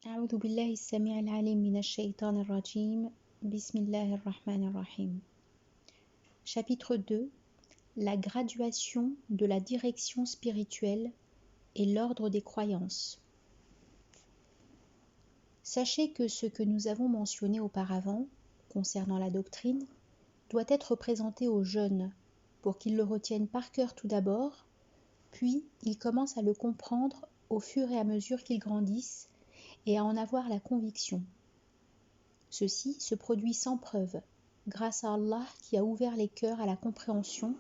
أعوذ بالله السميع العليم من الشيطان الرجيم بسم الله الرحمن الرحيم. Chapitre 2. La graduation de la direction spirituelle et l'ordre des croyances. Sachez que ce que nous avons mentionné auparavant, concernant la doctrine, doit être présenté aux jeunes pour qu'ils le retiennent par cœur tout d'abord, puis ils commencent à le comprendre au fur et à mesure qu'ils grandissent et à en avoir la conviction. Ceci se produit sans preuve, grâce à Allah qui a ouvert les cœurs à la compréhension,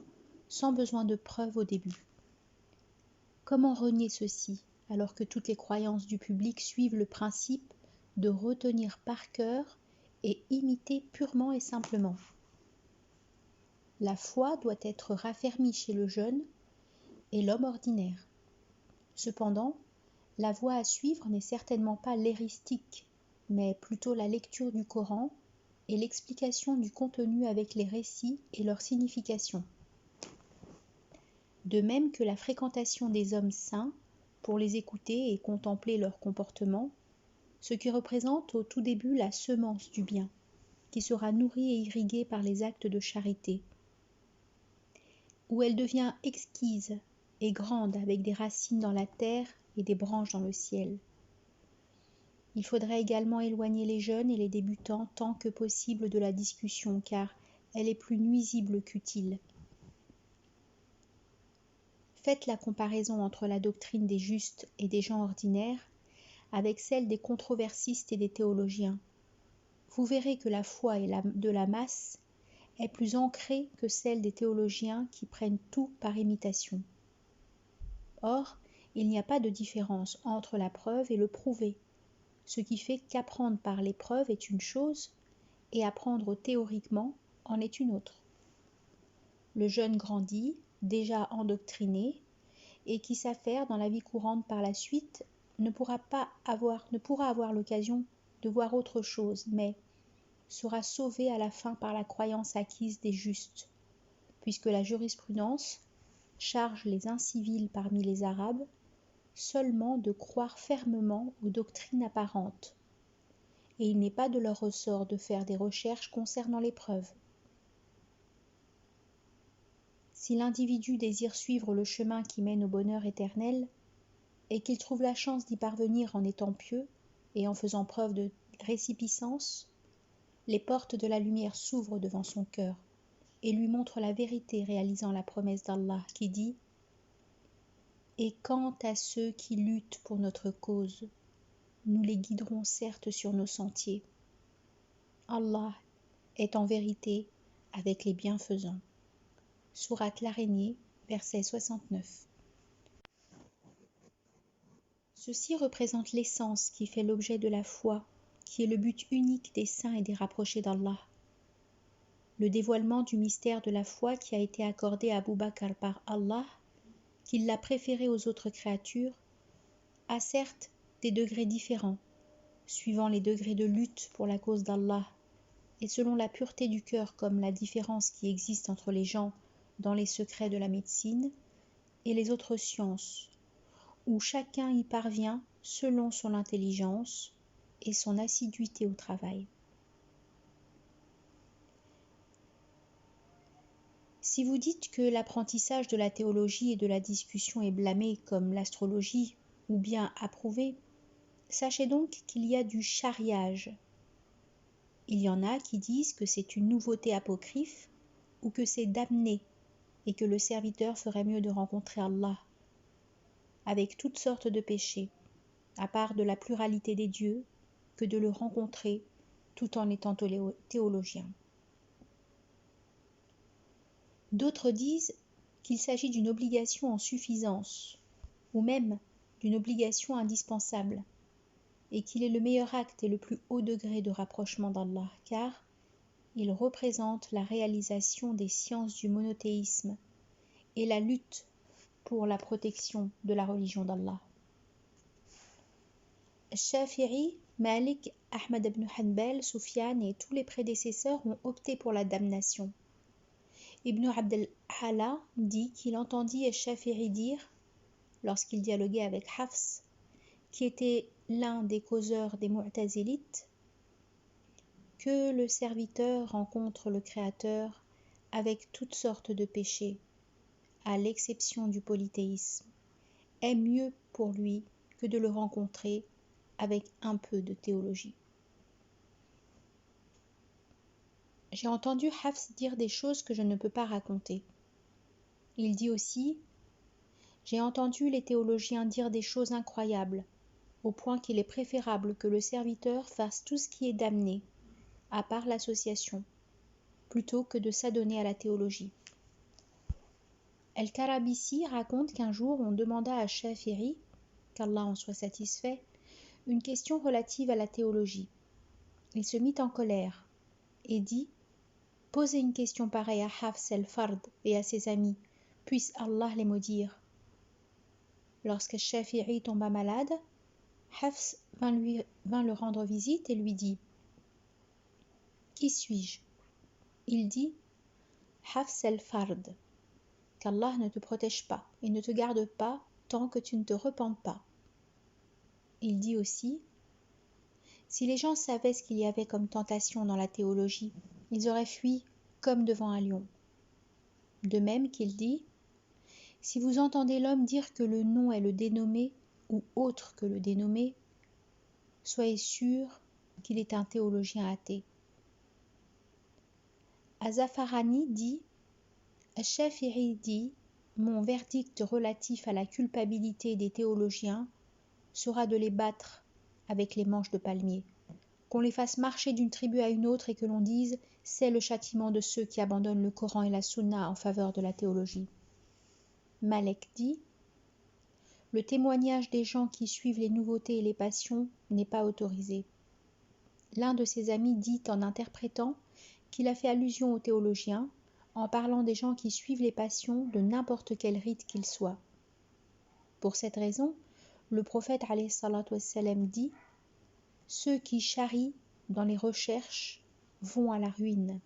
sans besoin de preuve au début. Comment renier ceci, alors que toutes les croyances du public suivent le principe de retenir par cœur et imiter purement et simplement? La foi doit être raffermie chez le jeune et l'homme ordinaire. Cependant, la voie à suivre n'est certainement pas l'éristique, mais plutôt la lecture du Coran et l'explication du contenu avec les récits et leur signification. De même que la fréquentation des hommes saints pour les écouter et contempler leur comportement, ce qui représente au tout début la semence du bien, qui sera nourrie et irriguée par les actes de charité, où elle devient exquise et grande avec des racines dans la terre et des branches dans le ciel. Il faudrait également éloigner les jeunes et les débutants tant que possible de la discussion, car elle est plus nuisible qu'utile. Faites la comparaison entre la doctrine des justes et des gens ordinaires avec celle des controversistes et des théologiens. Vous verrez que la foi de la masse est plus ancrée que celle des théologiens qui prennent tout par imitation. Or, il n'y a pas de différence entre la preuve et le prouvé, ce qui fait qu'apprendre par l'épreuve est une chose et apprendre théoriquement en est une autre. Le jeune grandit, déjà endoctriné, et qui s'affaire dans la vie courante par la suite, ne pourra avoir l'occasion de voir autre chose, mais sera sauvé à la fin par la croyance acquise des justes, puisque la jurisprudence charge les incivils parmi les Arabes seulement de croire fermement aux doctrines apparentes, et il n'est pas de leur ressort de faire des recherches concernant les preuves. Si l'individu désire suivre le chemin qui mène au bonheur éternel, et qu'il trouve la chance d'y parvenir en étant pieux et en faisant preuve de résipiscence, les portes de la lumière s'ouvrent devant son cœur et lui montrent la vérité, réalisant la promesse d'Allah qui dit « Et quant à ceux qui luttent pour notre cause, nous les guiderons certes sur nos sentiers. Allah est en vérité avec les bienfaisants. » Sourate l'Araignée, verset 69. Ceci représente l'essence qui fait l'objet de la foi, qui est le but unique des saints et des rapprochés d'Allah. Le dévoilement du mystère de la foi qui a été accordé à Abu Bakr par Allah, qu'il l'a préféré aux autres créatures, a certes des degrés différents, suivant les degrés de lutte pour la cause d'Allah, et selon la pureté du cœur comme la différence qui existe entre les gens dans les secrets de la médecine et les autres sciences, où chacun y parvient selon son intelligence et son assiduité au travail. Si vous dites que l'apprentissage de la théologie et de la discussion est blâmé comme l'astrologie ou bien approuvé, sachez donc qu'il y a du chariage. Il y en a qui disent que c'est une nouveauté apocryphe ou que c'est damné et que le serviteur ferait mieux de rencontrer Allah avec toutes sortes de péchés, à part de la pluralité des dieux, que de le rencontrer tout en étant théologien. D'autres disent qu'il s'agit d'une obligation en suffisance, ou même d'une obligation indispensable, et qu'il est le meilleur acte et le plus haut degré de rapprochement d'Allah, car il représente la réalisation des sciences du monothéisme et la lutte pour la protection de la religion d'Allah. Shafi'i, Malik, Ahmad ibn Hanbal, Soufiane et tous les prédécesseurs ont opté pour la damnation. Ibn Abd al-Hala dit qu'il entendit Shafi'i dire, lorsqu'il dialoguait avec Hafs, qui était l'un des causeurs des Mu'tazilites, que le serviteur rencontre le Créateur avec toutes sortes de péchés, à l'exception du polythéisme, est mieux pour lui que de le rencontrer avec un peu de théologie. J'ai entendu Hafs dire des choses que je ne peux pas raconter. Il dit aussi « J'ai entendu les théologiens dire des choses incroyables, au point qu'il est préférable que le serviteur fasse tout ce qui est damné, à part l'association, plutôt que de s'adonner à la théologie. » El-Karabisi raconte qu'un jour on demanda à Shafi'i, qu'Allah en soit satisfait, une question relative à la théologie. Il se mit en colère et dit « Posez une question pareille à Hafs el-Fard et à ses amis, puisse Allah les maudire. » Lorsque Shafi'i tomba malade, Hafs vint le rendre visite et lui dit « Qui suis-je » Il dit « Hafs el-Fard, qu'Allah ne te protège pas et ne te garde pas tant que tu ne te repentes pas. » Il dit aussi « Si les gens savaient ce qu'il y avait comme tentation dans la théologie, ils auraient fui comme devant un lion. » De même qu'il dit « Si vous entendez l'homme dire que le nom est le dénommé ou autre que le dénommé, soyez sûr qu'il est un théologien athée. » Az-Zafarani dit Shafi'i dit « Mon verdict relatif à la culpabilité des théologiens sera de les battre avec les manches de palmier, qu'on les fasse marcher d'une tribu à une autre et que l'on dise « C'est le châtiment de ceux qui abandonnent le Coran et la Sunna en faveur de la théologie. » Malek dit « Le témoignage des gens qui suivent les nouveautés et les passions n'est pas autorisé. » L'un de ses amis dit en interprétant qu'il a fait allusion aux théologiens en parlant des gens qui suivent les passions de n'importe quel rite qu'il soit. Pour cette raison, le prophète alayhi salatu wassalam dit « Ceux qui charrient dans les recherches vont à la ruine. »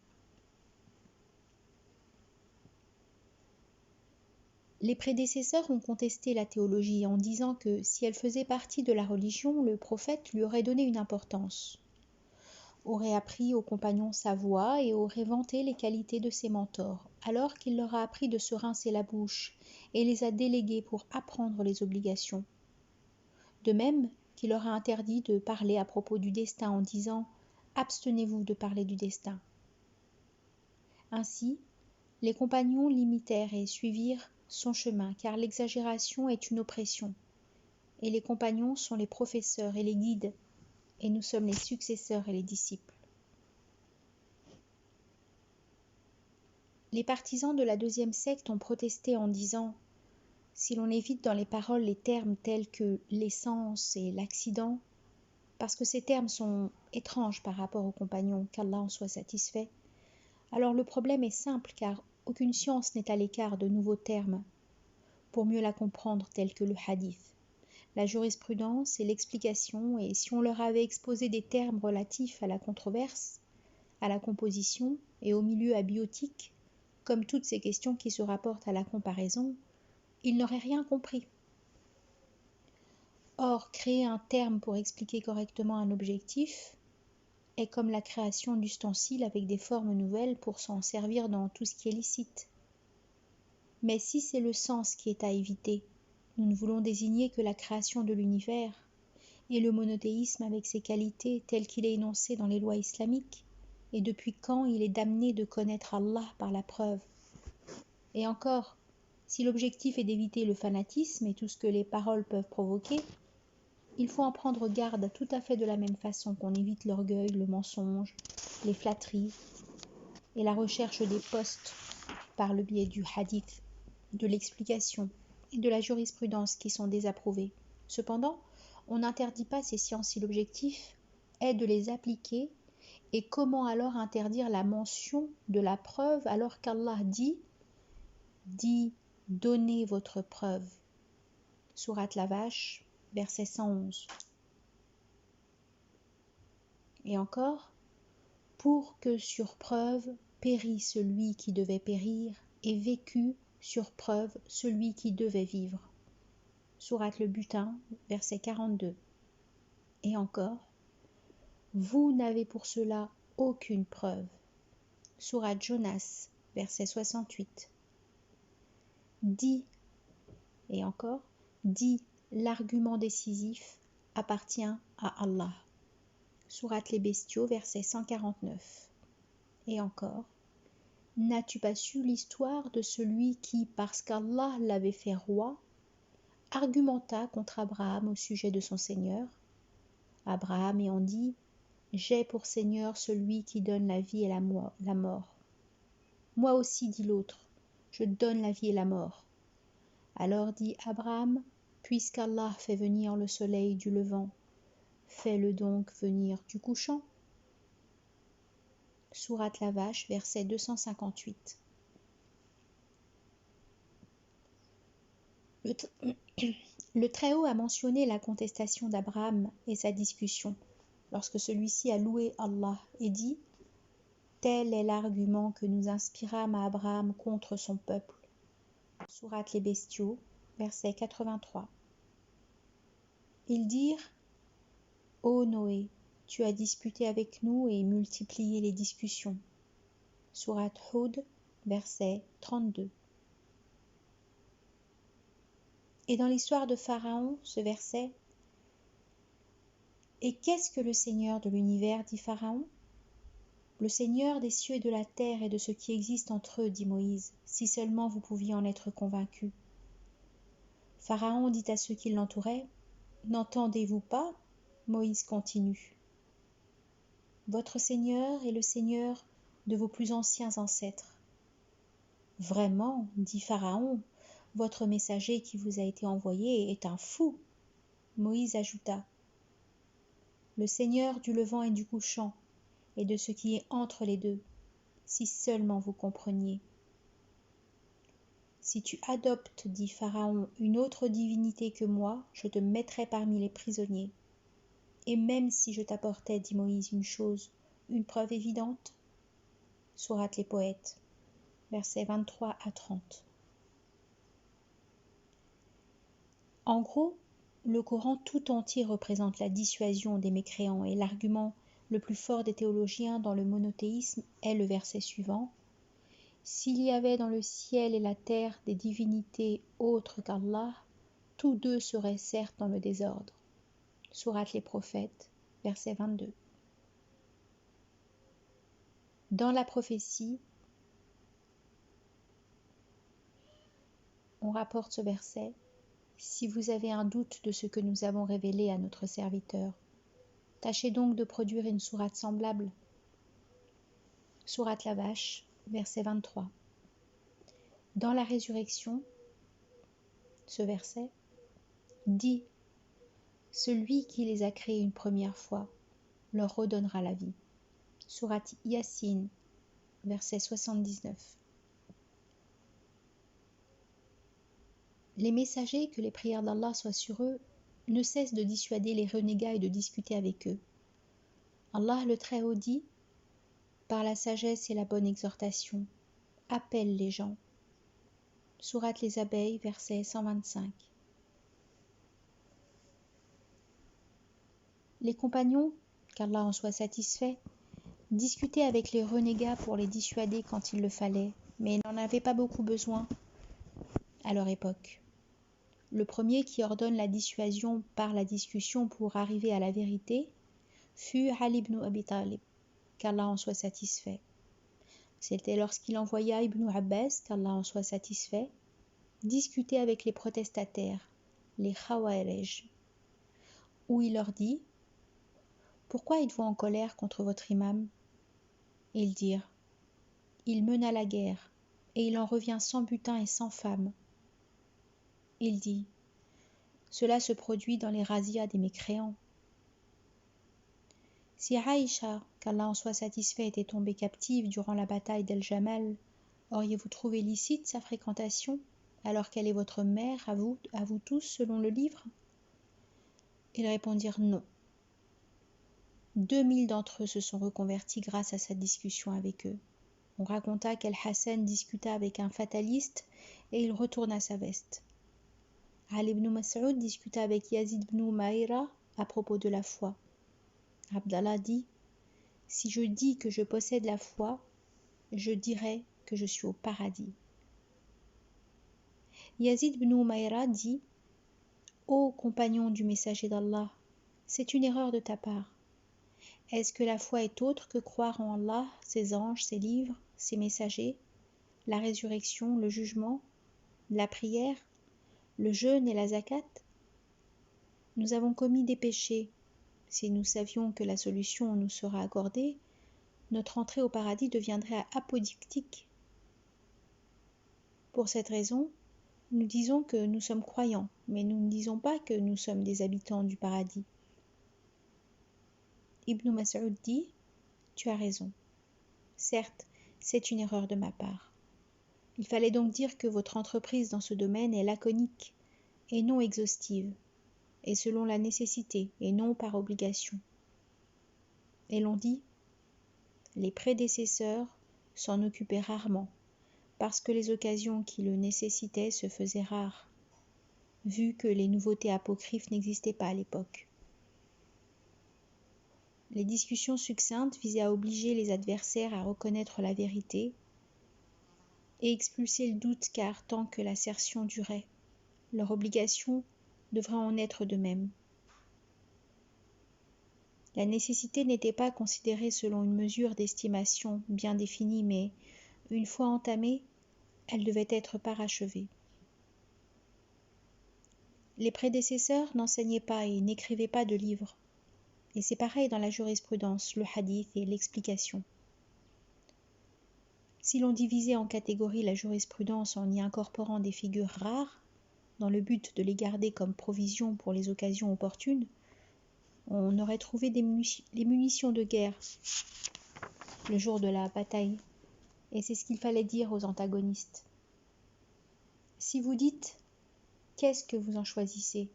Les prédécesseurs ont contesté la théologie en disant que si elle faisait partie de la religion, le prophète lui aurait donné une importance, aurait appris aux compagnons sa voix et aurait vanté les qualités de ses mentors, alors qu'il leur a appris de se rincer la bouche et les a délégués pour apprendre les obligations. De même qu'il leur a interdit de parler à propos du destin en disant « Abstenez-vous de parler du destin ». Ainsi, les compagnons l'imitèrent et suivirent son chemin, car l'exagération est une oppression, et les compagnons sont les professeurs et les guides, et nous sommes les successeurs et les disciples. Les partisans de la deuxième secte ont protesté en disant « Si l'on évite dans les paroles les termes tels que l'essence et l'accident, parce que ces termes sont étranges par rapport aux compagnons, qu'Allah en soit satisfait, alors le problème est simple car aucune science n'est à l'écart de nouveaux termes pour mieux la comprendre tels que le hadith, la jurisprudence et l'explication, et si on leur avait exposé des termes relatifs à la controverse, à la composition et au milieu abiotique, comme toutes ces questions qui se rapportent à la comparaison, ils n'auraient rien compris. Or, créer un terme pour expliquer correctement un objectif est comme la création d'ustensiles avec des formes nouvelles pour s'en servir dans tout ce qui est licite. Mais si c'est le sens qui est à éviter, nous ne voulons désigner que la création de l'univers et le monothéisme avec ses qualités telles qu'il est énoncé dans les lois islamiques, et depuis quand il est damné de connaître Allah par la preuve. Et encore, si l'objectif est d'éviter le fanatisme et tout ce que les paroles peuvent provoquer, il faut en prendre garde tout à fait de la même façon qu'on évite l'orgueil, le mensonge, les flatteries et la recherche des postes par le biais du hadith, de l'explication et de la jurisprudence qui sont désapprouvés. Cependant, on n'interdit pas ces sciences si l'objectif est de les appliquer. Et comment alors interdire la mention de la preuve alors qu'Allah dit « Donnez votre preuve » Sourate la Vache, verset 111. Et encore, pour que sur preuve périt celui qui devait périr et vécut sur preuve celui qui devait vivre. Sourate le Butin, verset 42. Et encore, vous n'avez pour cela aucune preuve. Sourate Jonas, verset 68. Dit, et encore, dit, l'argument décisif appartient à Allah. Sourate les Bestiaux, verset 149. Et encore, n'as-tu pas su l'histoire de celui qui, parce qu'Allah l'avait fait roi, argumenta contre Abraham au sujet de son Seigneur? Abraham ayant dit, j'ai pour Seigneur celui qui donne la vie et la mort. Moi aussi, dit l'autre, je donne la vie et la mort. Alors dit Abraham, puisqu'Allah fait venir le soleil du levant, fais-le donc venir du couchant. Sourate la Vache, verset 258. Le Très-Haut a mentionné la contestation d'Abraham et sa discussion, lorsque celui-ci a loué Allah et dit « Tel est l'argument que nous inspirâmes à Abraham contre son peuple. » Sourate les Bestiaux, verset 83. Ils dirent « Ô Noé, tu as disputé avec nous et multiplié les discussions. » Sourate Hud, verset 32. Et dans l'histoire de Pharaon, ce verset « Et qu'est-ce que le Seigneur de l'univers, dit Pharaon ? Le Seigneur des cieux et de la terre et de ce qui existe entre eux, dit Moïse, si seulement vous pouviez en être convaincus. » Pharaon dit à ceux qui l'entouraient, « N'entendez-vous pas ?» Moïse continue. « Votre Seigneur est le Seigneur de vos plus anciens ancêtres. » « Vraiment, dit Pharaon, votre messager qui vous a été envoyé est un fou. » Moïse ajouta, « Le Seigneur du levant et du couchant, et de ce qui est entre les deux, si seulement vous compreniez. » « Si tu adoptes, dit Pharaon, une autre divinité que moi, je te mettrai parmi les prisonniers. Et même si je t'apportais, dit Moïse, une chose, une preuve évidente. » Sourate les Poètes, versets 23 à 30. En gros, le Coran tout entier représente la dissuasion des mécréants et l'argument le plus fort des théologiens dans le monothéisme est le verset suivant. S'il y avait dans le ciel et la terre des divinités autres qu'Allah, tous deux seraient certes dans le désordre. Sourate les Prophètes, verset 22. Dans la prophétie, on rapporte ce verset. Si vous avez un doute de ce que nous avons révélé à notre serviteur, tâchez donc de produire une sourate semblable. Sourate la Vache, verset 23. Dans la résurrection, ce verset dit « Celui qui les a créés une première fois leur redonnera la vie. » Sourate Yassine, verset 79. Les messagers, que les prières d'Allah soient sur eux, ne cessent de dissuader les renégats et de discuter avec eux. Allah le Très-Haut dit, par la sagesse et la bonne exhortation, appelle les gens. Sourate les Abeilles, verset 125. Les compagnons, qu'Allah en soit satisfait, discutaient avec les renégats pour les dissuader quand il le fallait, mais ils n'en avaient pas beaucoup besoin à leur époque. Le premier qui ordonne la dissuasion par la discussion pour arriver à la vérité fut Ali ibn Abi Talib, qu'Allah en soit satisfait. C'était lorsqu'il envoya Ibn Abbas, qu'Allah en soit satisfait, discuter avec les protestataires, les Khawarij, où il leur dit « Pourquoi êtes-vous en colère contre votre imam ?» Ils dirent « Il mena la guerre, et il en revient sans butin et sans femme. » Il dit « Cela se produit dans les razzias des mécréants. » Si Aïcha, qu'Allah en soit satisfait, était tombée captive durant la bataille d'El Jamal, auriez-vous trouvé licite sa fréquentation, alors qu'elle est votre mère, à vous tous, selon le livre ? Ils répondirent non. 2000 d'entre eux se sont reconvertis grâce à sa discussion avec eux. On raconta qu'El Hassan discuta avec un fataliste et il retourna sa veste. Ali ibn Mas'ud discuta avec Yazid ibn Umayra à propos de la foi. Abdallah dit « Si je dis que je possède la foi, je dirai que je suis au paradis. » Yazid ibn Umayra dit « Ô compagnon du messager d'Allah, c'est une erreur de ta part. Est-ce que la foi est autre que croire en Allah, ses anges, ses livres, ses messagers, la résurrection, le jugement, la prière, le jeûne et la zakat? Nous avons commis des péchés. Si nous savions que la solution nous sera accordée, notre entrée au paradis deviendrait apodictique. Pour cette raison, nous disons que nous sommes croyants, mais nous ne disons pas que nous sommes des habitants du paradis. » Ibn Mas'ud dit « Tu as raison. Certes, c'est une erreur de ma part. Il fallait donc dire que votre entreprise dans ce domaine est laconique et non exhaustive, et selon la nécessité et non par obligation. » Et l'on dit « Les prédécesseurs s'en occupaient rarement, parce que les occasions qui le nécessitaient se faisaient rares, vu que les nouveautés apocryphes n'existaient pas à l'époque. » Les discussions succinctes visaient à obliger les adversaires à reconnaître la vérité et expulser le doute, car tant que l'assertion durait, leur obligation devrait en être de même. La nécessité n'était pas considérée selon une mesure d'estimation bien définie, mais, une fois entamée, elle devait être parachevée. Les prédécesseurs n'enseignaient pas et n'écrivaient pas de livres, et c'est pareil dans la jurisprudence, le hadith et l'explication. Si l'on divisait en catégories la jurisprudence en y incorporant des figures rares, dans le but de les garder comme provision pour les occasions opportunes, on aurait trouvé les munitions de guerre le jour de la bataille, et c'est ce qu'il fallait dire aux antagonistes. Si vous dites « qu'est-ce que vous en choisissez ?»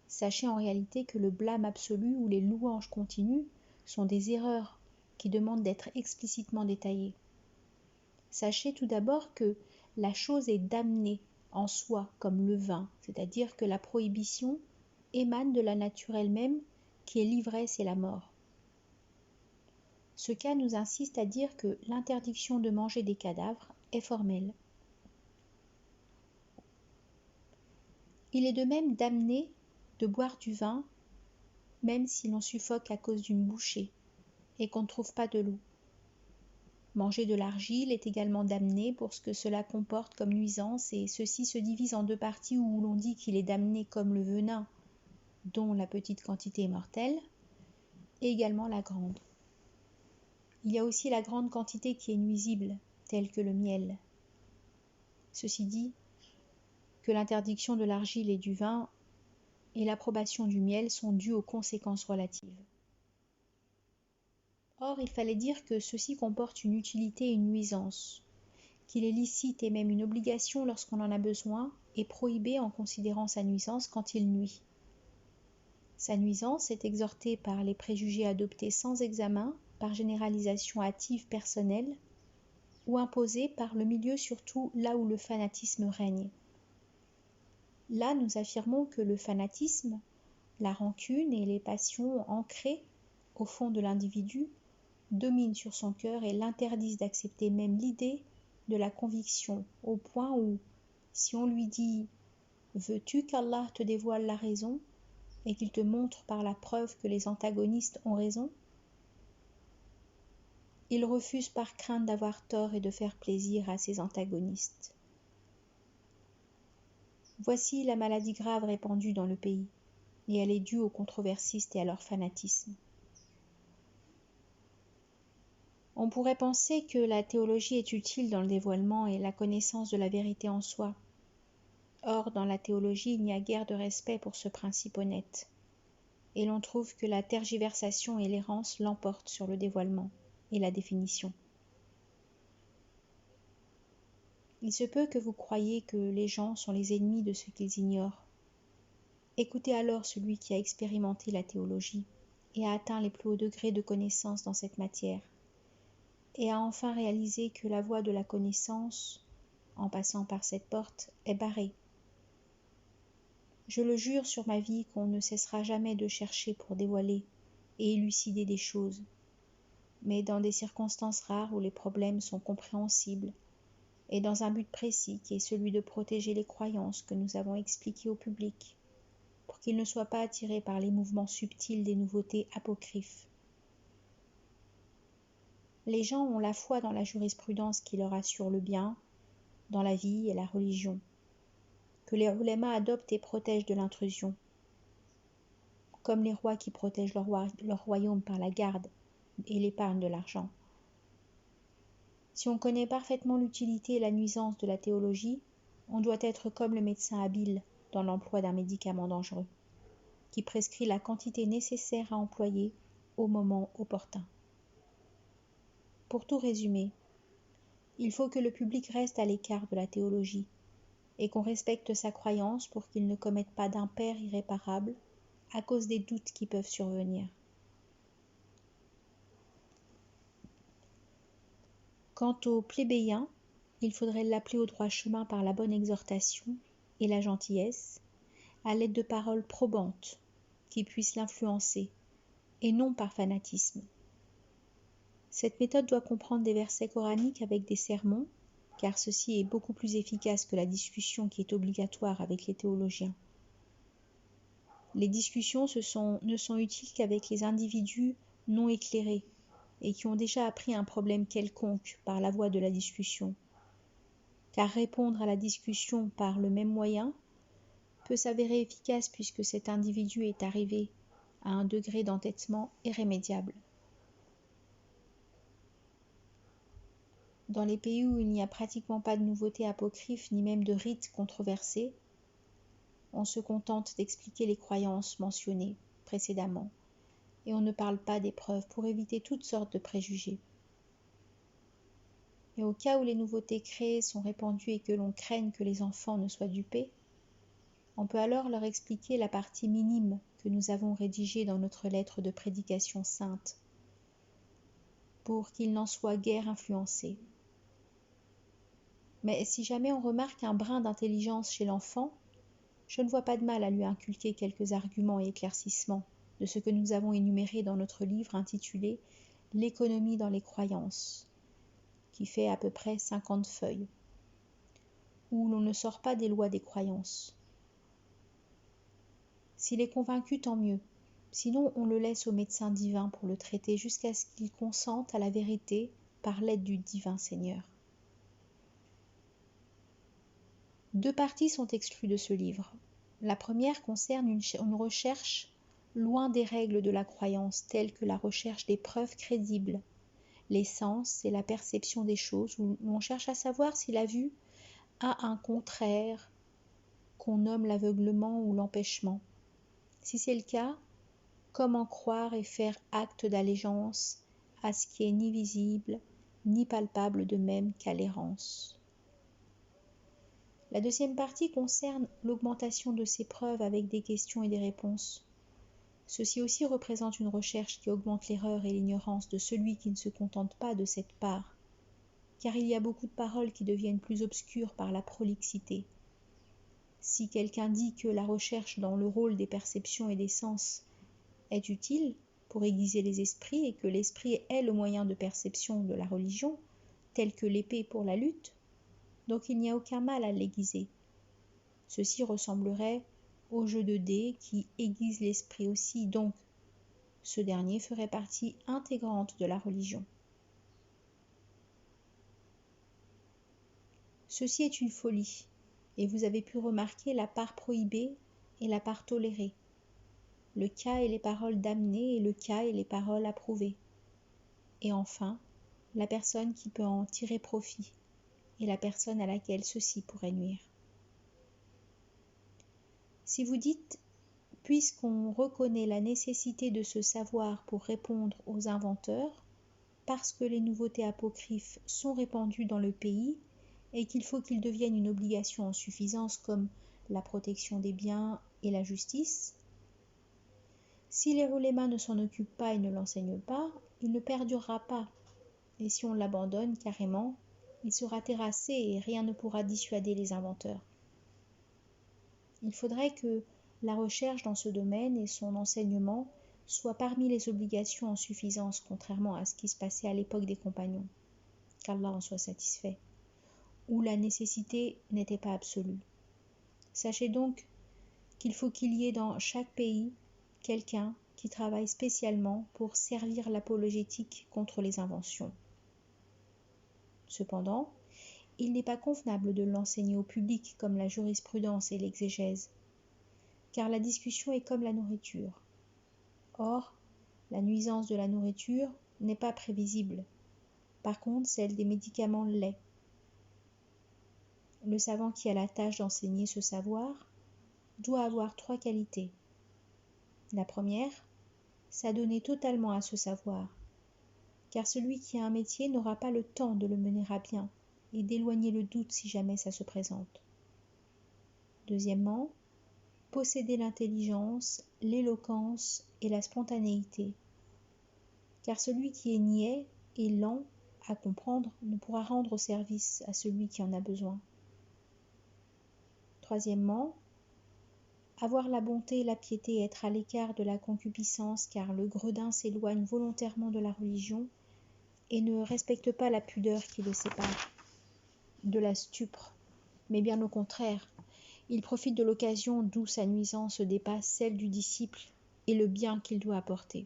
Sachez en réalité que le blâme absolu ou les louanges continues sont des erreurs qui demandent d'être explicitement détaillées. Sachez tout d'abord que la chose est damnée en soi comme le vin, c'est-à-dire que la prohibition émane de la nature elle-même qui est l'ivresse et la mort. Ce cas nous insiste à dire que l'interdiction de manger des cadavres est formelle. Il est de même damné de boire du vin, même si l'on suffoque à cause d'une bouchée et qu'on ne trouve pas de l'eau. Manger de l'argile est également damné pour ce que cela comporte comme nuisance, et ceci se divise en deux parties où l'on dit qu'il est damné comme le venin, dont la petite quantité est mortelle, et également la grande. Il y a aussi la grande quantité qui est nuisible, telle que le miel. Ceci dit, que l'interdiction de l'argile et du vin et l'approbation du miel sont dues aux conséquences relatives. Or, il fallait dire que ceci comporte une utilité et une nuisance, qu'il est licite et même une obligation lorsqu'on en a besoin, et prohibé en considérant sa nuisance quand il nuit. Sa nuisance est exhortée par les préjugés adoptés sans examen, par généralisation hâtive personnelle, ou imposée par le milieu, surtout là où le fanatisme règne. Là, nous affirmons que le fanatisme, la rancune et les passions ancrées au fond de l'individu dominent sur son cœur et l'interdisent d'accepter même l'idée de la conviction, au point où, si on lui dit « Veux-tu qu'Allah te dévoile la raison ?» et qu'il te montre par la preuve que les antagonistes ont raison, il refuse par crainte d'avoir tort et de faire plaisir à ses antagonistes. Voici la maladie grave répandue dans le pays, et elle est due aux controversistes et à leur fanatisme. On pourrait penser que la théologie est utile dans le dévoilement et la connaissance de la vérité en soi. Or, dans la théologie, il n'y a guère de respect pour ce principe honnête, et l'on trouve que la tergiversation et l'errance l'emportent sur le dévoilement et la définition. Il se peut que vous croyiez que les gens sont les ennemis de ce qu'ils ignorent. Écoutez alors celui qui a expérimenté la théologie et a atteint les plus hauts degrés de connaissance dans cette matière, et a enfin réalisé que la voie de la connaissance, en passant par cette porte, est barrée. Je le jure sur ma vie qu'on ne cessera jamais de chercher pour dévoiler et élucider des choses, mais dans des circonstances rares où les problèmes sont compréhensibles, et dans un but précis qui est celui de protéger les croyances que nous avons expliquées au public, pour qu'ils ne soient pas attirés par les mouvements subtils des nouveautés apocryphes. Les gens ont la foi dans la jurisprudence qui leur assure le bien, dans la vie et la religion, que les ulémas adoptent et protègent de l'intrusion, comme les rois qui protègent leur royaume par la garde et l'épargne de l'argent. Si on connaît parfaitement l'utilité et la nuisance de la théologie, on doit être comme le médecin habile dans l'emploi d'un médicament dangereux, qui prescrit la quantité nécessaire à employer au moment opportun. Pour tout résumer, il faut que le public reste à l'écart de la théologie et qu'on respecte sa croyance pour qu'il ne commette pas d'impair irréparable à cause des doutes qui peuvent survenir. Quant au plébéien, il faudrait l'appeler au droit chemin par la bonne exhortation et la gentillesse, à l'aide de paroles probantes qui puissent l'influencer, et non par fanatisme. Cette méthode doit comprendre des versets coraniques avec des sermons, car ceci est beaucoup plus efficace que la discussion qui est obligatoire avec les théologiens. Les discussions ne sont utiles qu'avec les individus non éclairés et qui ont déjà appris un problème quelconque par la voie de la discussion, car répondre à la discussion par le même moyen peut s'avérer efficace puisque cet individu est arrivé à un degré d'entêtement irrémédiable. Dans les pays où il n'y a pratiquement pas de nouveautés apocryphes ni même de rites controversés, on se contente d'expliquer les croyances mentionnées précédemment et on ne parle pas des preuves pour éviter toutes sortes de préjugés. Et au cas où les nouveautés créées sont répandues et que l'on craigne que les enfants ne soient dupés, on peut alors leur expliquer la partie minime que nous avons rédigée dans notre lettre de prédication sainte, pour qu'ils n'en soient guère influencés. Mais si jamais on remarque un brin d'intelligence chez l'enfant, je ne vois pas de mal à lui inculquer quelques arguments et éclaircissements de ce que nous avons énuméré dans notre livre intitulé « L'économie dans les croyances », qui fait à peu près 50 feuilles, où l'on ne sort pas des lois des croyances. S'il est convaincu, tant mieux. Sinon, on le laisse au médecin divin pour le traiter jusqu'à ce qu'il consente à la vérité par l'aide du divin Seigneur. 2 parties sont exclues de ce livre. La première concerne une recherche loin des règles de la croyance, telles que la recherche des preuves crédibles, les sens et la perception des choses, où l'on cherche à savoir si la vue a un contraire qu'on nomme l'aveuglement ou l'empêchement. Si c'est le cas, comment croire et faire acte d'allégeance à ce qui est ni visible, ni palpable de même qu'à l'errance. La deuxième partie concerne l'augmentation de ces preuves avec des questions et des réponses. Ceci aussi représente une recherche qui augmente l'erreur et l'ignorance de celui qui ne se contente pas de cette part, car il y a beaucoup de paroles qui deviennent plus obscures par la prolixité. Si quelqu'un dit que la recherche dans le rôle des perceptions et des sens est utile pour aiguiser les esprits et que l'esprit est le moyen de perception de la religion, tel que l'épée pour la lutte, donc il n'y a aucun mal à l'aiguiser. Ceci ressemblerait au jeu de dés qui aiguise l'esprit aussi, donc ce dernier ferait partie intégrante de la religion. Ceci est une folie, et vous avez pu remarquer la part prohibée et la part tolérée, le cas et les paroles damnées et le cas et les paroles approuvées, et enfin, la personne qui peut en tirer profit et la personne à laquelle ceci pourrait nuire. Si vous dites, puisqu'on reconnaît la nécessité de ce savoir pour répondre aux inventeurs, parce que les nouveautés apocryphes sont répandues dans le pays et qu'il faut qu'ils deviennent une obligation en suffisance comme la protection des biens et la justice, si les ulémas ne s'en occupent pas et ne l'enseignent pas, il ne perdurera pas. Et si on l'abandonne carrément, il sera terrassé et rien ne pourra dissuader les inventeurs. Il faudrait que la recherche dans ce domaine et son enseignement soient parmi les obligations en suffisance, contrairement à ce qui se passait à l'époque des compagnons, qu'Allah en soit satisfait, où la nécessité n'était pas absolue. Sachez donc qu'il faut qu'il y ait dans chaque pays quelqu'un qui travaille spécialement pour servir l'apologétique contre les inventions. Cependant, il n'est pas convenable de l'enseigner au public comme la jurisprudence et l'exégèse, car la discussion est comme la nourriture. Or, la nuisance de la nourriture n'est pas prévisible. Par contre, celle des médicaments l'est. Le savant qui a la tâche d'enseigner ce savoir doit avoir 3 qualités. La première, s'adonner totalement à ce savoir, car celui qui a un métier n'aura pas le temps de le mener à bien et d'éloigner le doute si jamais ça se présente. Deuxièmement, posséder l'intelligence, l'éloquence et la spontanéité, car celui qui est niais et lent à comprendre ne pourra rendre service à celui qui en a besoin. Troisièmement, avoir la bonté et la piété et être à l'écart de la concupiscence, car le gredin s'éloigne volontairement de la religion et ne respecte pas la pudeur qui le sépare de la stupre, mais bien au contraire, il profite de l'occasion d'où sa nuisance dépasse celle du disciple et le bien qu'il doit apporter.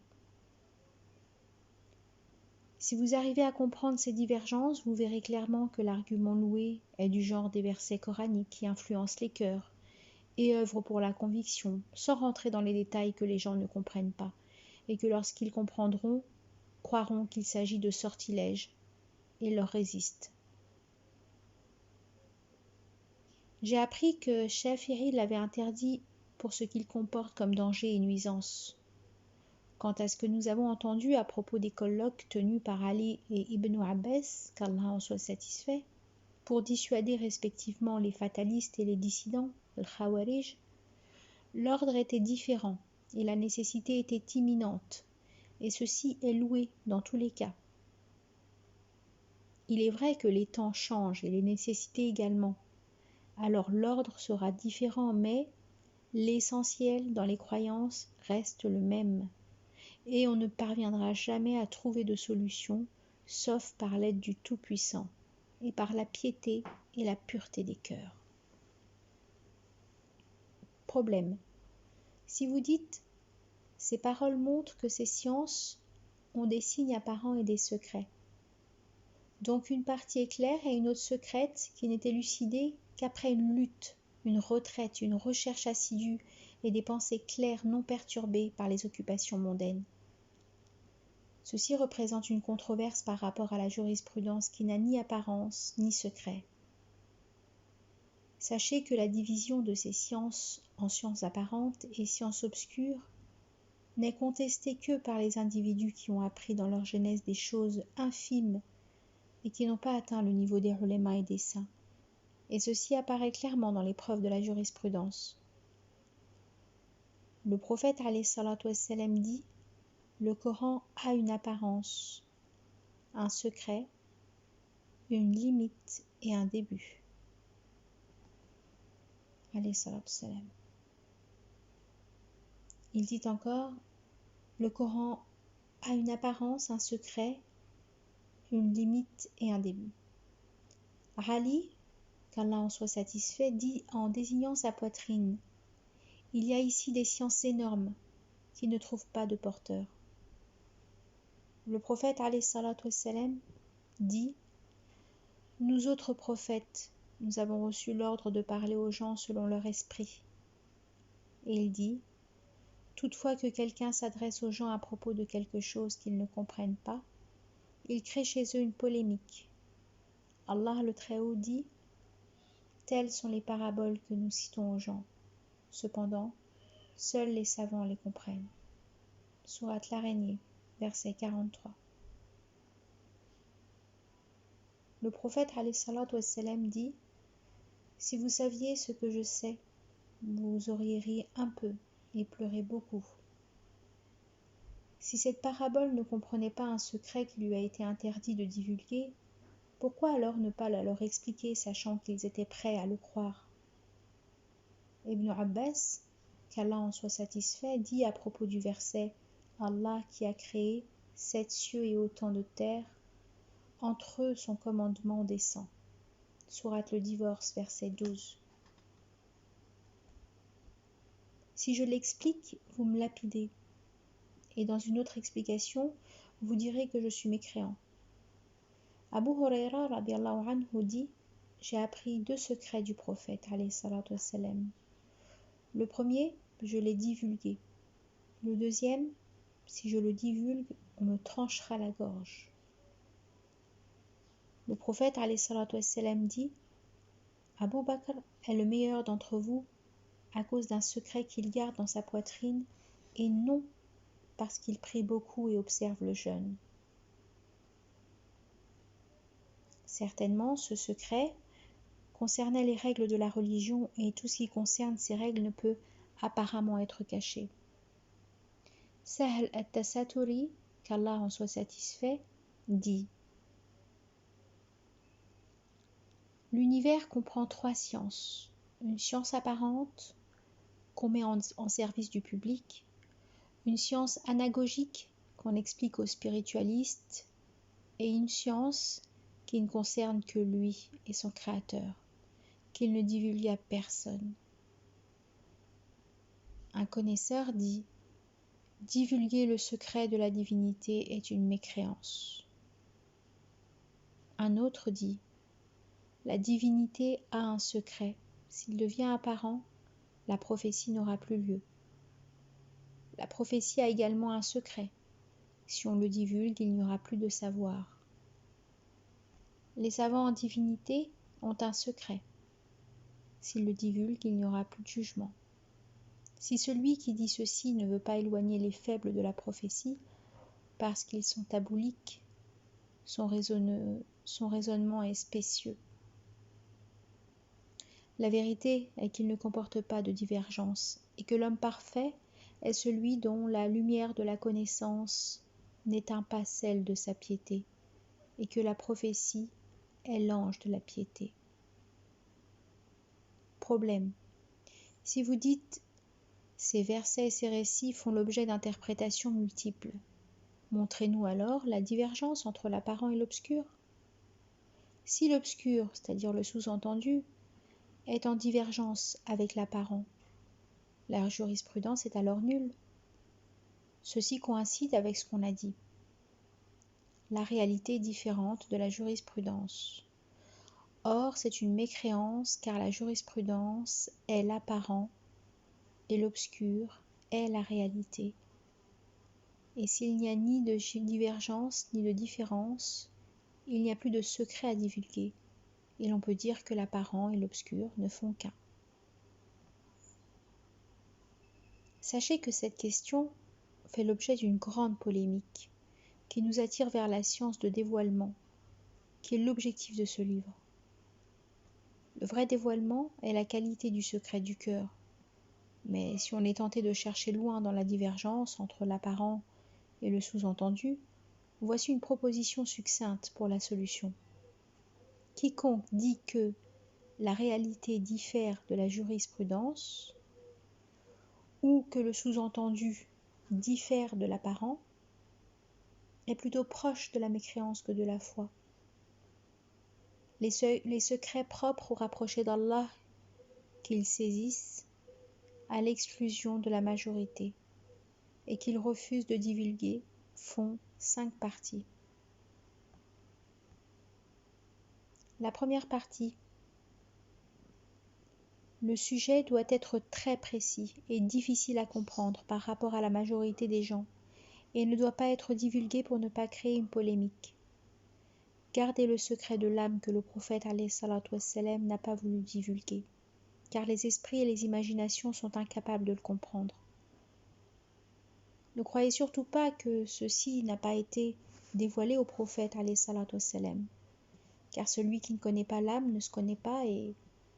Si vous arrivez à comprendre ces divergences, vous verrez clairement que l'argument loué est du genre des versets coraniques qui influencent les cœurs et œuvrent pour la conviction, sans rentrer dans les détails que les gens ne comprennent pas, et que lorsqu'ils comprendront, croiront qu'il s'agit de sortilèges et leur résistent. J'ai appris que Shafi'i l'avait interdit pour ce qu'il comporte comme danger et nuisance. Quant à ce que nous avons entendu à propos des colloques tenus par Ali et Ibn Abbas, qu'Allah en soit satisfait, pour dissuader respectivement les fatalistes et les dissidents, le Khawarij, l'ordre était différent et la nécessité était imminente, et ceci est loué dans tous les cas. Il est vrai que les temps changent et les nécessités également, alors l'ordre sera différent, mais l'essentiel dans les croyances reste le même, et on ne parviendra jamais à trouver de solution, sauf par l'aide du Tout-Puissant, et par la piété et la pureté des cœurs. Problème. Si vous dites « Ces paroles montrent que ces sciences ont des signes apparents et des secrets. Donc une partie est claire et une autre secrète qui n'est élucidée qu'après une lutte, une retraite, une recherche assidue et des pensées claires non perturbées par les occupations mondaines. Ceci représente une controverse par rapport à la jurisprudence qui n'a ni apparence ni secret. Sachez que la division de ces sciences en sciences apparentes et sciences obscures n'est contestée que par les individus qui ont appris dans leur jeunesse des choses infimes et qui n'ont pas atteint le niveau des ulémas et des saints. Et ceci apparaît clairement dans les preuves de la jurisprudence. Le prophète alayhi salatu wassalam dit « Le Coran a une apparence, un secret, une limite et un début. » Alayhi salatu wassalam. Il dit encore « Le Coran a une apparence, un secret, une limite et un début. » Ali, qu'Allah en soit satisfait, dit en désignant sa poitrine « Il y a ici des sciences énormes qui ne trouvent pas de porteur. » Le prophète alayhi salatu wassalam dit « Nous autres prophètes, nous avons reçu l'ordre de parler aux gens selon leur esprit. » Et il dit « Toutefois que quelqu'un s'adresse aux gens à propos de quelque chose qu'ils ne comprennent pas, il crée chez eux une polémique. Allah le Très-Haut dit « Telles sont les paraboles que nous citons aux gens. Cependant, seuls les savants les comprennent. » Sourate l'Araignée, verset 43. Le prophète alayhi salatu wassalam dit « Si vous saviez ce que je sais, vous auriez ri un peu et pleuré beaucoup. » Si cette parabole ne comprenait pas un secret qui lui a été interdit de divulguer, pourquoi alors ne pas la leur expliquer, sachant qu'ils étaient prêts à le croire? Ibn Abbas, qu'Allah en soit satisfait, dit à propos du verset « Allah qui a créé 7 cieux et autant de terre, entre eux son commandement descend ». Sourate le Divorce, verset 12. Si je l'explique, vous me lapidez. Et dans une autre explication, vous direz que je suis mécréant. Abu Huraira radiallahu anhu dit « J'ai appris 2 secrets du prophète alayhi salatu wassalam. Le premier, je l'ai divulgué. Le deuxième, si je le divulgue, on me tranchera la gorge. » Le prophète alayhi salatu wassalam dit « Abu Bakr est le meilleur d'entre vous à cause d'un secret qu'il garde dans sa poitrine et non parce qu'il prie beaucoup et observe le jeûne. » Certainement, ce secret concernait les règles de la religion et tout ce qui concerne ces règles ne peut apparemment être caché. Sahl at-Tasaturi, qu'Allah en soit satisfait, dit « L'univers comprend 3 sciences. Une science apparente qu'on met en service du public, une science anagogique qu'on explique aux spiritualistes et une science qui ne concerne que lui et son créateur, qu'il ne divulgue à personne. » Un connaisseur dit « Divulguer le secret de la divinité est une mécréance. » Un autre dit « La divinité a un secret. S'il devient apparent, la prophétie n'aura plus lieu. La prophétie a également un secret. Si on le divulgue, il n'y aura plus de savoir. Les savants en divinité ont un secret. S'ils le divulguent, il n'y aura plus de jugement. Si celui qui dit ceci ne veut pas éloigner les faibles de la prophétie, parce qu'ils sont abouliques, son raisonnement est spécieux. La vérité est qu'il ne comporte pas de divergence, et que l'homme parfait est celui dont la lumière de la connaissance n'éteint pas celle de sa piété, et que la prophétie est l'ange de la piété. Problème. Si vous dites « Ces versets et ces récits font l'objet d'interprétations multiples », montrez-nous alors la divergence entre l'apparent et l'obscur. Si l'obscur, c'est-à-dire le sous-entendu, est en divergence avec l'apparent, la jurisprudence est alors nulle. Ceci coïncide avec ce qu'on a dit. La réalité est différente de la jurisprudence. Or, c'est une mécréance car la jurisprudence est l'apparent et l'obscur est la réalité. Et s'il n'y a ni de divergence ni de différence, il n'y a plus de secret à divulguer, et l'on peut dire que l'apparent et l'obscur ne font qu'un. Sachez que cette question fait l'objet d'une grande polémique, qui nous attire vers la science de dévoilement, qui est l'objectif de ce livre. Le vrai dévoilement est la qualité du secret du cœur, mais si on est tenté de chercher loin dans la divergence entre l'apparent et le sous-entendu, voici une proposition succincte pour la solution. Quiconque dit que la réalité diffère de la jurisprudence ou que le sous-entendu diffère de l'apparent est plutôt proche de la mécréance que de la foi. Les secrets propres au rapproché d'Allah qu'ils saisissent à l'exclusion de la majorité et qu'ils refusent de divulguer font 5 parties. La première partie. Le sujet doit être très précis et difficile à comprendre par rapport à la majorité des gens et ne doit pas être divulgué pour ne pas créer une polémique. Gardez le secret de l'âme que le prophète alayhi salatu wassalam n'a pas voulu divulguer, car les esprits et les imaginations sont incapables de le comprendre. Ne croyez surtout pas que ceci n'a pas été dévoilé au prophète alayhi salatu wassalam, car celui qui ne connaît pas l'âme ne se connaît pas et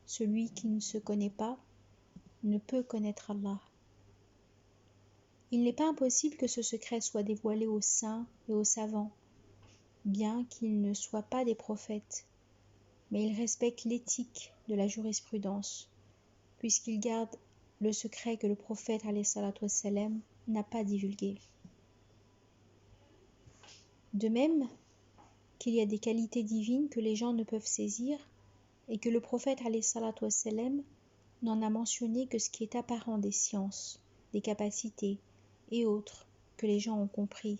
celui qui ne se connaît pas ne peut connaître Allah. Il n'est pas impossible que ce secret soit dévoilé aux saints et aux savants, bien qu'ils ne soient pas des prophètes, mais ils respectent l'éthique de la jurisprudence, puisqu'ils gardent le secret que le prophète alayhi salatu wassalam n'a pas divulgué. De même qu'il y a des qualités divines que les gens ne peuvent saisir et que le prophète alayhi salatu wassalam n'en a mentionné que ce qui est apparent des sciences, des capacités et autres que les gens ont compris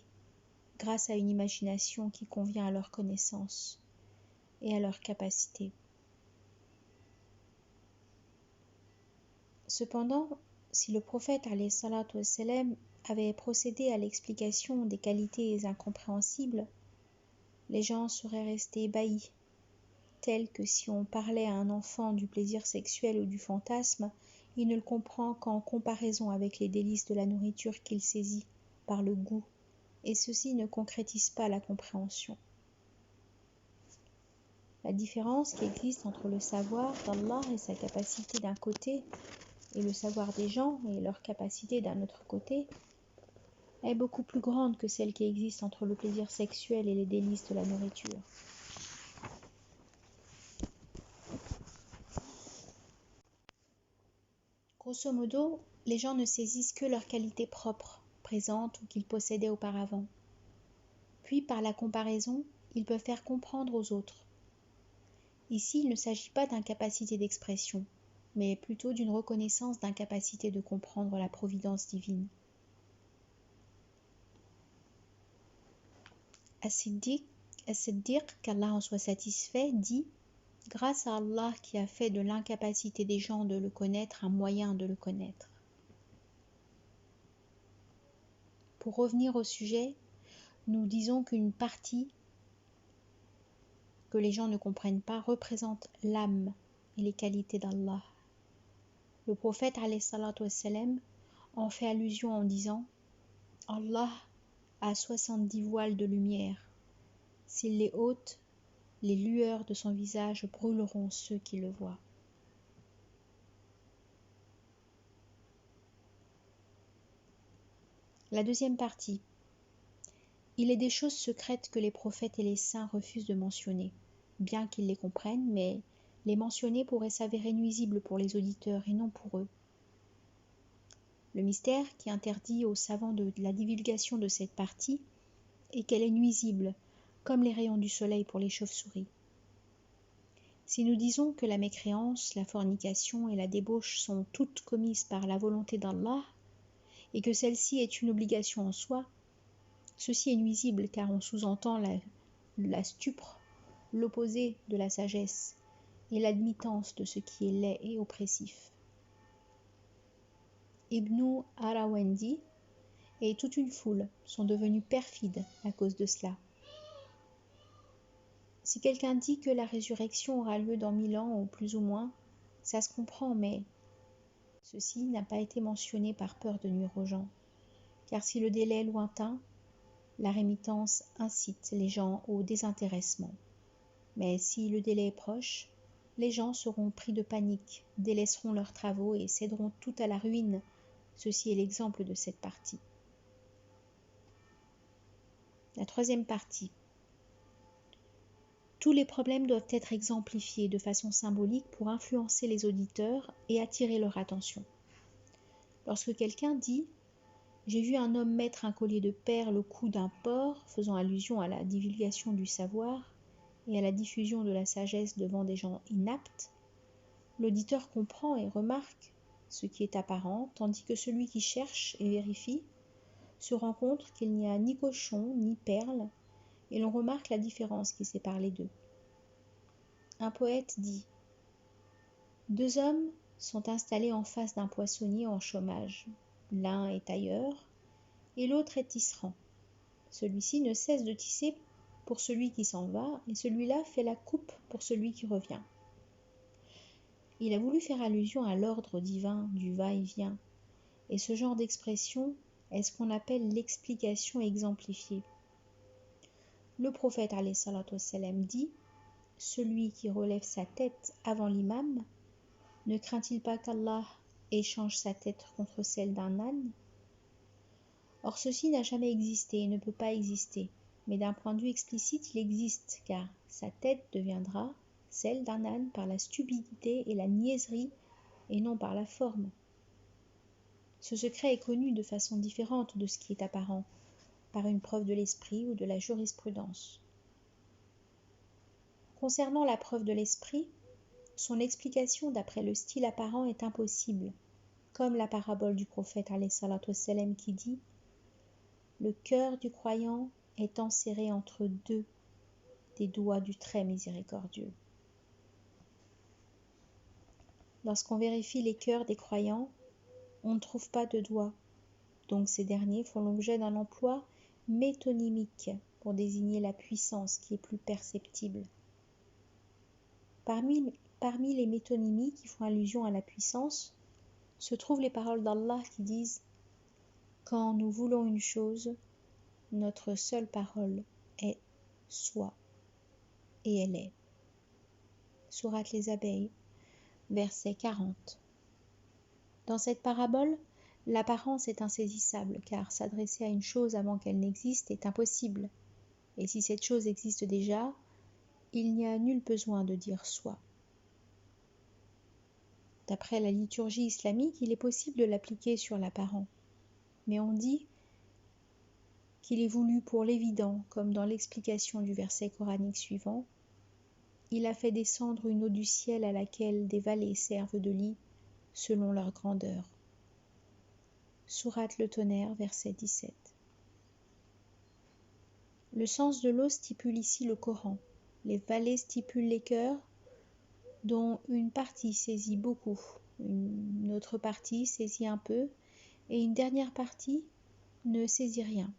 grâce à une imagination qui convient à leur connaissance et à leur capacité. Cependant, si le prophète alayhi salatu wassalam avait procédé à l'explication des qualités incompréhensibles, les gens seraient restés ébahis, tels que si on parlait à un enfant du plaisir sexuel ou du fantasme, il ne le comprend qu'en comparaison avec les délices de la nourriture qu'il saisit par le goût, et ceci ne concrétise pas la compréhension. La différence qui existe entre le savoir d'Allah et sa capacité d'un côté et le savoir des gens et leur capacité d'un autre côté est beaucoup plus grande que celle qui existe entre le plaisir sexuel et les délices de la nourriture. Grosso modo, les gens ne saisissent que leurs qualités propres, présentes ou qu'ils possédaient auparavant. Puis, par la comparaison, ils peuvent faire comprendre aux autres. Ici, il ne s'agit pas d'incapacité d'expression, mais plutôt d'une reconnaissance d'incapacité de comprendre la providence divine. As-Siddiq, qu'Allah en soit satisfait, dit « Grâce à Allah qui a fait de l'incapacité des gens de le connaître un moyen de le connaître. » Pour revenir au sujet, nous disons qu'une partie que les gens ne comprennent pas représente l'âme et les qualités d'Allah. Le prophète alayhi salatu wassalam en fait allusion en disant « Allah a 70 voiles de lumière. S'il les ôte, les lueurs de son visage brûleront ceux qui le voient. » La deuxième partie. Il est des choses secrètes que les prophètes et les saints refusent de mentionner, bien qu'ils les comprennent, mais les mentionner pourrait s'avérer nuisible pour les auditeurs et non pour eux. Le mystère qui interdit aux savants de la divulgation de cette partie est qu'elle est nuisible, comme les rayons du soleil pour les chauves-souris. Si nous disons que la mécréance, la fornication et la débauche sont toutes commises par la volonté d'Allah, et que celle-ci est une obligation en soi, ceci est nuisible car on sous-entend la stupre, l'opposé de la sagesse et l'admittance de ce qui est laid et oppressif. Ibn Arawendi et toute une foule sont devenus perfides à cause de cela. Si quelqu'un dit que la résurrection aura lieu dans 1000 ans ou plus ou moins, ça se comprend, mais ceci n'a pas été mentionné par peur de nuire aux gens, car si le délai est lointain, la rémittance incite les gens au désintéressement. Mais si le délai est proche, les gens seront pris de panique, délaisseront leurs travaux et céderont tout à la ruine. Ceci est l'exemple de cette partie. La troisième partie. Tous les problèmes doivent être exemplifiés de façon symbolique pour influencer les auditeurs et attirer leur attention. Lorsque quelqu'un dit « J'ai vu un homme mettre un collier de perles au cou d'un porc », faisant allusion à la divulgation du savoir et à la diffusion de la sagesse devant des gens inaptes, l'auditeur comprend et remarque ce qui est apparent, tandis que celui qui cherche et vérifie se rend compte qu'il n'y a ni cochon ni perles, et l'on remarque la différence qui sépare les deux. Un poète dit « Deux hommes sont installés en face d'un poissonnier en chômage. L'un est tailleur et l'autre est tisserand. Celui-ci ne cesse de tisser pour celui qui s'en va et celui-là fait la coupe pour celui qui revient. » Il a voulu faire allusion à l'ordre divin du va-et-vient, et ce genre d'expression est ce qu'on appelle l'explication exemplifiée. Le prophète alayhi salatu wassalam dit « Celui qui relève sa tête avant l'imam, ne craint-il pas qu'Allah échange sa tête contre celle d'un âne ?» Or ceci n'a jamais existé et ne peut pas exister, mais d'un point de vue explicite il existe, car sa tête deviendra celle d'un âne par la stupidité et la niaiserie et non par la forme. Ce secret est connu de façon différente de ce qui est apparent, par une preuve de l'esprit ou de la jurisprudence. Concernant la preuve de l'esprit, son explication d'après le style apparent est impossible, comme la parabole du prophète alayhi salatu wassalam qui dit « Le cœur du croyant est enserré entre deux des doigts du très miséricordieux. » Lorsqu'on vérifie les cœurs des croyants, on ne trouve pas de doigts, donc ces derniers font l'objet d'un emploi métonymique pour désigner la puissance qui est plus perceptible. Parmi les métonymies qui font allusion à la puissance, se trouvent les paroles d'Allah qui disent « Quand nous voulons une chose, notre seule parole est « Sois » et elle est. Sourate les abeilles, verset 40. Dans cette parabole, l'apparence est insaisissable car s'adresser à une chose avant qu'elle n'existe est impossible. Et si cette chose existe déjà, il n'y a nul besoin de dire « Sois ». D'après la liturgie islamique, il est possible de l'appliquer sur l'apparent. Mais on dit qu'il est voulu pour l'évident, comme dans l'explication du verset coranique suivant. Il a fait descendre une eau du ciel à laquelle des vallées servent de lit selon leur grandeur. Sourate le tonnerre, verset 17. Le sens de l'eau stipule ici le Coran. Les vallées stipulent les cœurs, dont une partie saisit beaucoup, une autre partie saisit un peu, et une dernière partie ne saisit rien.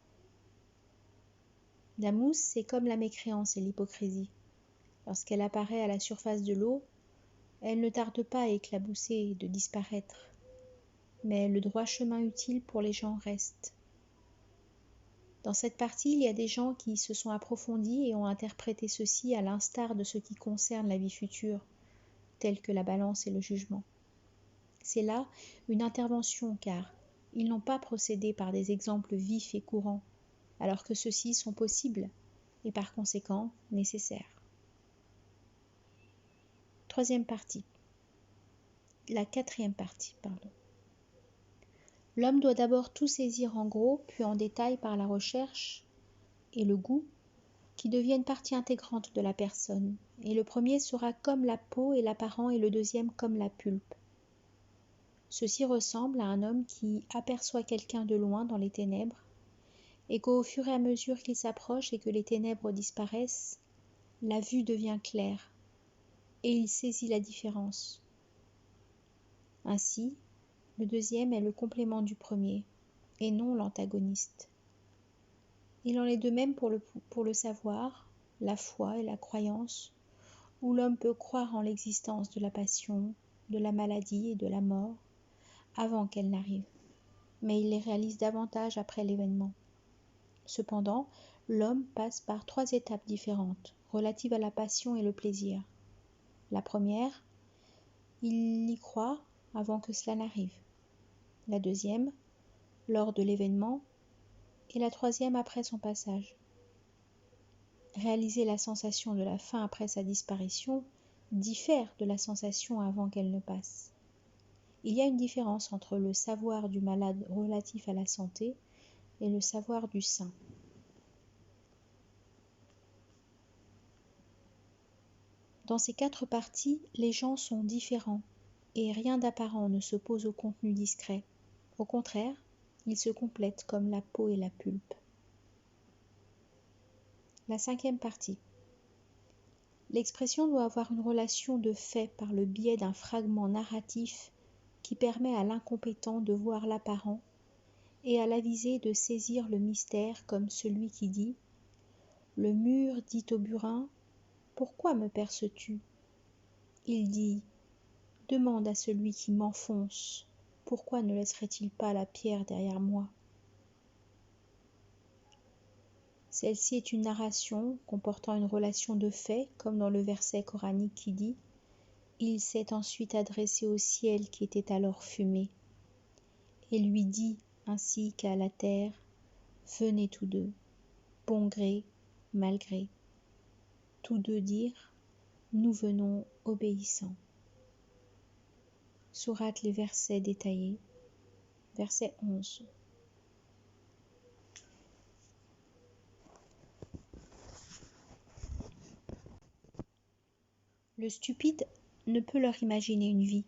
La mousse, c'est comme la mécréance et l'hypocrisie. Lorsqu'elle apparaît à la surface de l'eau, elle ne tarde pas à éclabousser et de disparaître. Mais le droit chemin utile pour les gens reste. Dans cette partie, il y a des gens qui se sont approfondis et ont interprété ceci à l'instar de ce qui concerne la vie future, telle que la balance et le jugement. C'est là une intervention car ils n'ont pas procédé par des exemples vifs et courants, alors que ceux-ci sont possibles et par conséquent nécessaires. La quatrième partie. L'homme doit d'abord tout saisir en gros, puis en détail par la recherche et le goût, qui deviennent partie intégrante de la personne, et le premier sera comme la peau et l'apparent, et le deuxième comme la pulpe. Ceci ressemble à un homme qui aperçoit quelqu'un de loin dans les ténèbres, et qu'au fur et à mesure qu'il s'approche et que les ténèbres disparaissent, la vue devient claire, et il saisit la différence. Ainsi, le deuxième est le complément du premier, et non l'antagoniste. Il en est de même pour le savoir, la foi et la croyance, où l'homme peut croire en l'existence de la passion, de la maladie et de la mort, avant qu'elle n'arrive, mais il les réalise davantage après l'événement. Cependant, l'homme passe par 3 étapes différentes, relatives à la passion et le plaisir. La première, il y croit avant que cela n'arrive. La deuxième, lors de l'événement, et la troisième après son passage. Réaliser la sensation de la faim après sa disparition diffère de la sensation avant qu'elle ne passe. Il y a une différence entre le savoir du malade relatif à la santé et le savoir du saint. Dans ces 4 parties, les gens sont différents et rien d'apparent ne s'oppose au contenu discret. Au contraire, ils se complètent comme la peau et la pulpe. La 5e partie. L'expression doit avoir une relation de fait par le biais d'un fragment narratif qui permet à l'incompétent de voir l'apparent et à l'avisé de saisir le mystère comme celui qui dit « Le mur dit au burin, pourquoi me perces-tu » Il dit « Demande à celui qui m'enfonce, pourquoi ne laisserait-il pas la pierre derrière moi » Celle-ci est une narration comportant une relation de fait, comme dans le verset coranique qui dit « Il s'est ensuite adressé au ciel qui était alors fumé, et lui dit ainsi qu'à la terre, venez tous deux, bon gré, mal gré. Tous deux dirent, nous venons obéissants. » Sourate les versets détaillés, verset 11. Le stupide ne peut leur imaginer une vie,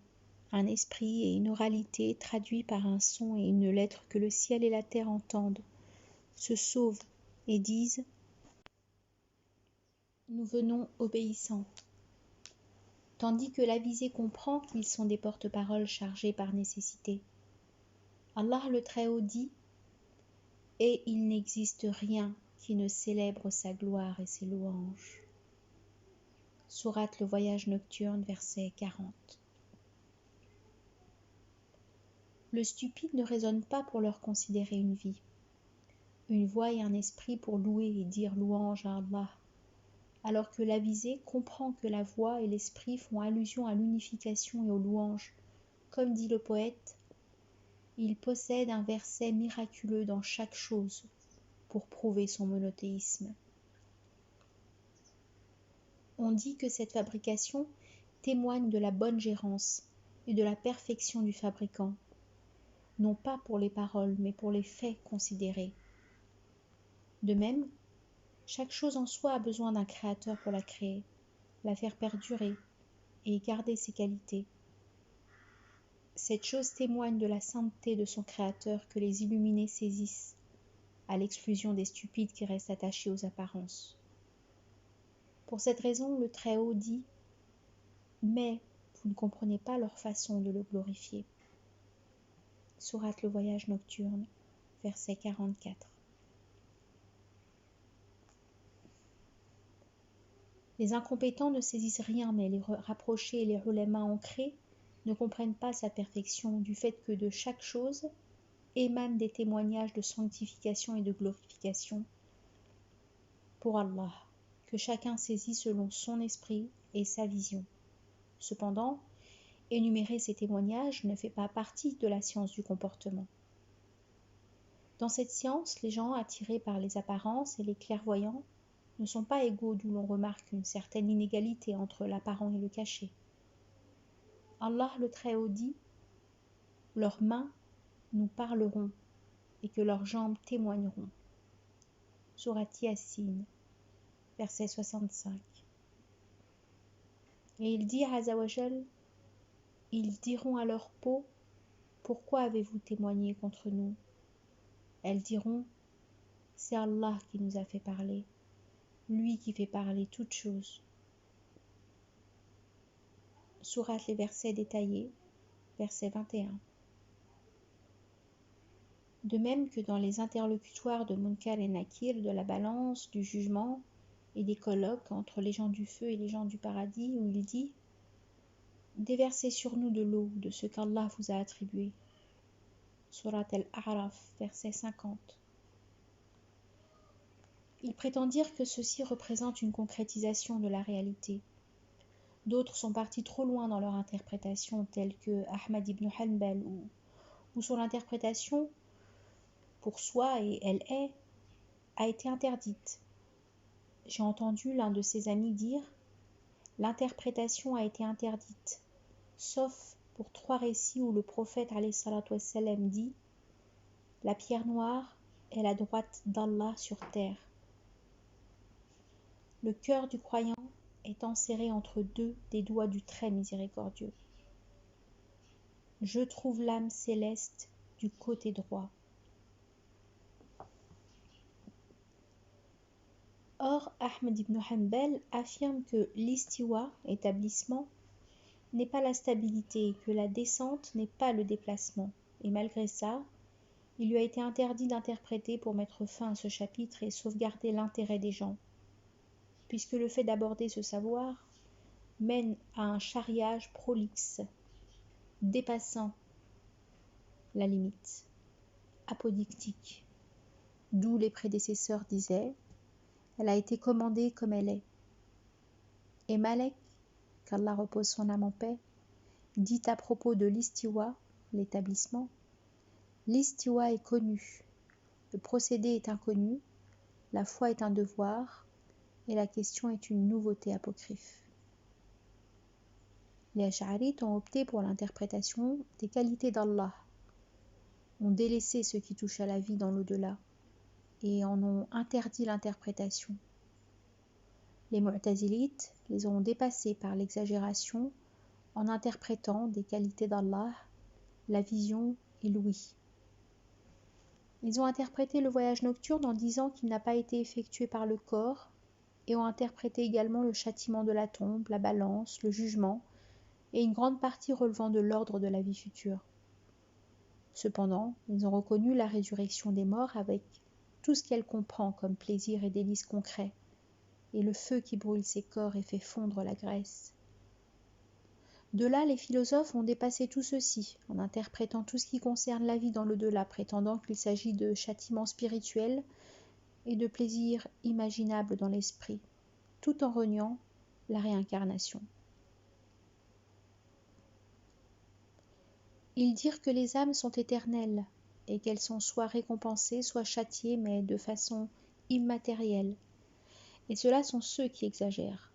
un esprit et une oralité traduits par un son et une lettre que le ciel et la terre entendent, se sauvent et disent « Nous venons obéissants », tandis que l'avisé comprend qu'ils sont des porte-paroles chargés par nécessité. Allah le Très-Haut dit « Et il n'existe rien qui ne célèbre sa gloire et ses louanges ». Sourate Le Voyage Nocturne, verset 40. Le stupide ne raisonne pas pour leur considérer une vie, une voix et un esprit pour louer et dire louange à Allah, alors que l'avisé comprend que la voix et l'esprit font allusion à l'unification et aux louanges. Comme dit le poète, il possède un verset miraculeux dans chaque chose pour prouver son monothéisme. On dit que cette fabrication témoigne de la bonne gérance et de la perfection du fabricant, non pas pour les paroles, mais pour les faits considérés. De même, chaque chose en soi a besoin d'un créateur pour la créer, la faire perdurer et garder ses qualités. Cette chose témoigne de la sainteté de son créateur que les illuminés saisissent, à l'exclusion des stupides qui restent attachés aux apparences. Pour cette raison, le Très-Haut dit « Mais vous ne comprenez pas leur façon de le glorifier ». Sourate Le Voyage Nocturne, verset 44. Les incompétents ne saisissent rien, mais les rapprochés et les ulama ancrés ne comprennent pas sa perfection du fait que de chaque chose émanent des témoignages de sanctification et de glorification pour Allah, que chacun saisit selon son esprit et sa vision. Cependant, énumérer ces témoignages ne fait pas partie de la science du comportement. Dans cette science, les gens attirés par les apparences et les clairvoyants ne sont pas égaux, d'où l'on remarque une certaine inégalité entre l'apparent et le caché. Allah le Très-Haut dit « Leurs mains nous parleront et que leurs jambes témoigneront ». Sourate Yassine, verset 65. Et il dit Azza wa Jal, ils diront à leur peau, pourquoi avez-vous témoigné contre nous? Elles diront, c'est Allah qui nous a fait parler, lui qui fait parler toutes choses. Sourate les versets détaillés, verset 21. De même que dans les interlocutoires de Munkar et Nakir, de la balance, du jugement et des colloques entre les gens du feu et les gens du paradis, où il dit « Déversez sur nous de l'eau, de ce qu'Allah vous a attribué ». Sourate Al-A'raf, verset 50. Il prétend dire que ceci représente une concrétisation de la réalité. D'autres sont partis trop loin dans leur interprétation, tels que Ahmad ibn Hanbal, où son interprétation pour soi et elle est, a été interdite. J'ai entendu l'un de ses amis dire « L'interprétation a été interdite, sauf pour 3 récits où le prophète alayhi salatu wassalam dit « La pierre noire est la droite d'Allah sur terre. Le cœur du croyant est enserré entre 2 des doigts du très miséricordieux. Je trouve l'âme céleste du côté droit. » Or, Ahmed ibn Hanbal affirme que l'istiwa, établissement, n'est pas la stabilité et que la descente n'est pas le déplacement. Et malgré ça, il lui a été interdit d'interpréter pour mettre fin à ce chapitre et sauvegarder l'intérêt des gens, puisque le fait d'aborder ce savoir mène à un charriage prolixe, dépassant la limite, apodictique, d'où les prédécesseurs disaient « Elle a été commandée comme elle est ». Et Malek, qu'Allah repose son âme en paix, dit à propos de l'istiwa, l'établissement, l'istiwa est connu, le procédé est inconnu, la foi est un devoir, et la question est une nouveauté apocryphe. Les Ash'arites ont opté pour l'interprétation des qualités d'Allah, ont délaissé ce qui touche à la vie dans l'au-delà et en ont interdit l'interprétation. Les Mu'tazilites les ont dépassés par l'exagération en interprétant des qualités d'Allah, la vision et l'ouïe. Ils ont interprété le voyage nocturne en disant qu'il n'a pas été effectué par le corps et ont interprété également le châtiment de la tombe, la balance, le jugement et une grande partie relevant de l'ordre de la vie future. Cependant, ils ont reconnu la résurrection des morts avec tout ce qu'elle comprend comme plaisir et délices concrets, et le feu qui brûle ces corps et fait fondre la graisse. De là, les philosophes ont dépassé tout ceci, en interprétant tout ce qui concerne la vie dans l'au-delà, prétendant qu'il s'agit de châtiments spirituels et de plaisirs imaginables dans l'esprit, tout en reniant la réincarnation. Ils dirent que les âmes sont éternelles et qu'elles sont soit récompensées, soit châtiées, mais de façon immatérielle. Et ceux-là sont ceux qui exagèrent.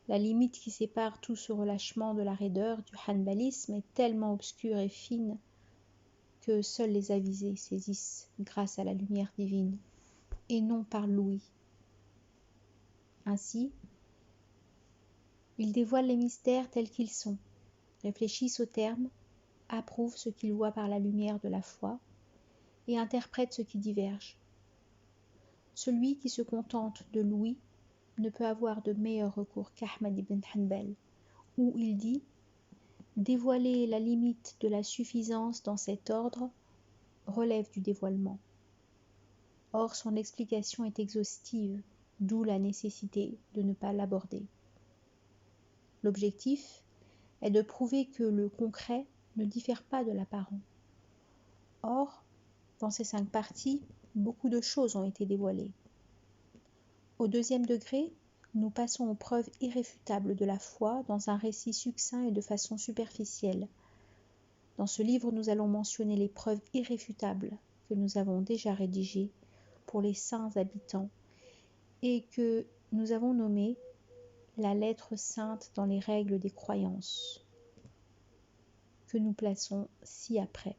La limite qui sépare tout ce relâchement de la raideur du hanbalisme est tellement obscure et fine que seuls les avisés saisissent grâce à la lumière divine et non par l'ouïe. Ainsi, ils dévoilent les mystères tels qu'ils sont, réfléchissent aux termes, approuvent ce qu'ils voient par la lumière de la foi et interprètent ce qui diverge. Celui qui se contente de l'ouïe ne peut avoir de meilleur recours qu'Ahmad ibn Hanbal, où il dit « Dévoiler la limite de la suffisance dans cet ordre relève du dévoilement. » Or, son explication est exhaustive, d'où la nécessité de ne pas l'aborder. L'objectif est de prouver que le concret ne diffère pas de l'apparent. Or, dans ces 5 parties, beaucoup de choses ont été dévoilées. Au 2e degré, nous passons aux preuves irréfutables de la foi dans un récit succinct et de façon superficielle. Dans ce livre, nous allons mentionner les preuves irréfutables que nous avons déjà rédigées pour les saints habitants et que nous avons nommées la lettre sainte dans les règles des croyances, que nous plaçons ci-après.